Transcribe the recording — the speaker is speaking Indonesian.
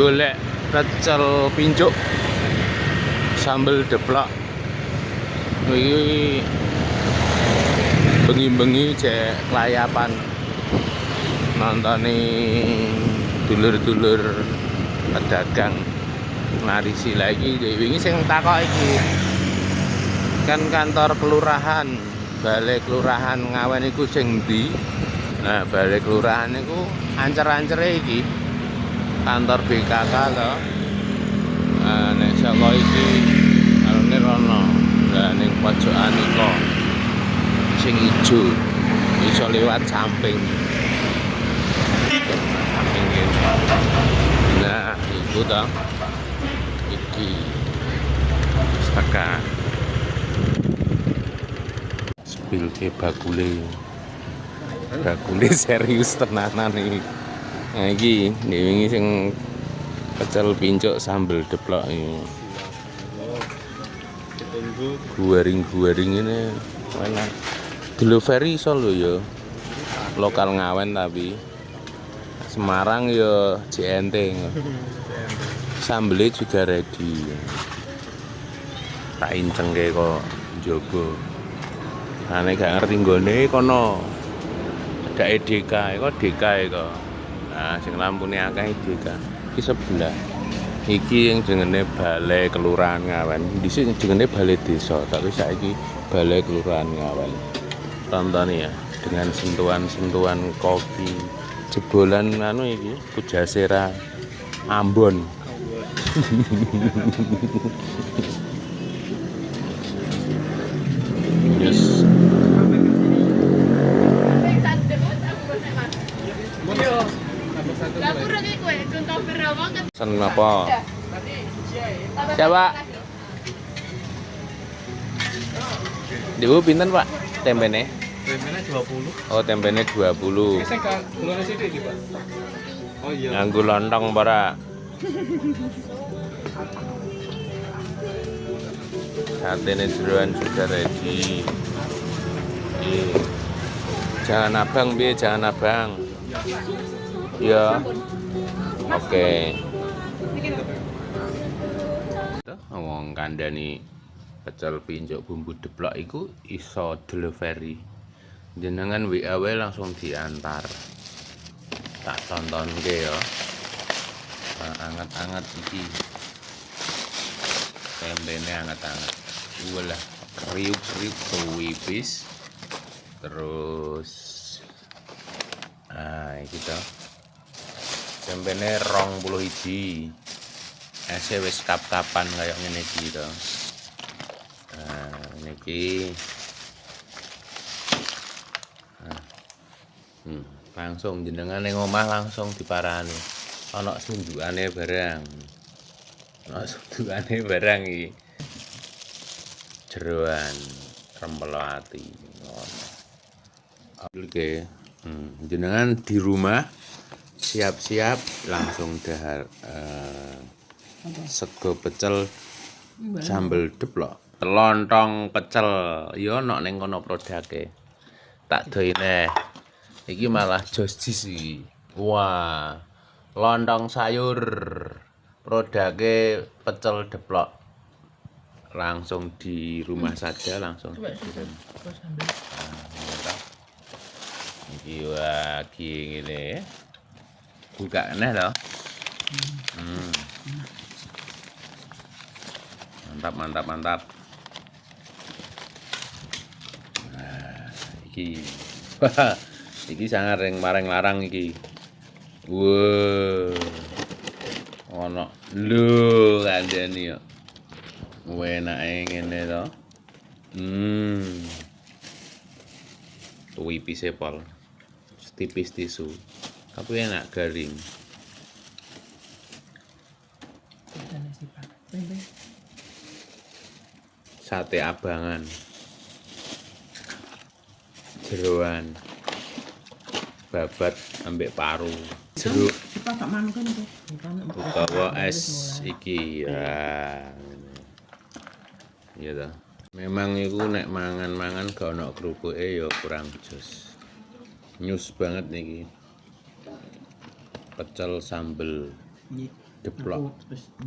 golek pecel pincuk sambel deplok. Iki bengi-bengi cek kelayapan nontoni dulur-dulur pedagang narisi lagi. Wingi sing takok iki kan kantor kelurahan, balai kelurahan Ngawen iku sing ndi? Nah, balai kelurahan iku ancer-ancere iki kantor BKK to. Nek saka iki alune rono. Lah ning pojokan iko sing ijo iso liwat samping. Nah, iku to. Iki setengah spil ke bakule serius tenanan iki. Nah iki wingi sing pecel pincuk sambel deplok iki. Guaring-guaring ini enak. Delivery iso lho ya. Lokal Ngawen tapi Semarang ya JNT. Sambelnya juga ready. Tak incengke kok njaba. Ane gak ngerti nggone kono. Ada EDK, kok DK kok. Nah, sing lampune akeh DK. Iki sebelah. Iki yang jenenge Balai Kelurahan Ngawen. Dhisik jenenge Balai Desa, tapi saiki Balai Kelurahan Ngawen. Tonton ya, dengan sentuhan-sentuhan kopi. Jebolan anu iki, Pujasera Ambon. Yes. Pesen apa? Siapa? Dibu pinten, Pak? Tempene? Tempene 20. Oh, tempene 20. Sing gulone sithik iki, Pak. Oh iya. Nganggo lontong para. Satene jeroan sudah ready. Jangan abang, piye jangan abang. Ya. Oke. Wong kandhani pecel pincuk bumbu deplok iku iso delivery. Jenengan WA wae langsung diantar. Tak tontonke ya. Anget-anget iki. Tempene anget-anget. Walah, kriuk-kriuk kuwipis. Terus iki to. Tempene 21. Ese wis kap-kapan kaya ngene iki to. Niki langsung jenengan ning omah langsung diparani. Ana sundukane barang. Ana sundukane barang iki. Jeroan rempelo ati. Oke. Jenengan di rumah siap-siap langsung dahar sego pecel sambel deplok. Lontong pecel ya ono ning kono produke. Tak doine. Iki malah josjis iki. Wah. Lontong sayur produke pecel deplok. Langsung di rumah saja langsung dikirim. Iki lagi ngene. Buka neh to. Mantap. Iki sangar yang mareng larang iki. Wow. Ono lho kandhani yo. Enake ngene to. Kuwipise pol. Tipis tisu. Tapi enak garing. Sate abangan. Jeroan. Babat ambek paru. Jeruk. Utawa es iki ya. Iya toh. Memang iku nek mangan-mangan gak ono krupuke ya kurang jos. Nyus banget niki. Pecel sambel Jeblok. Aku terus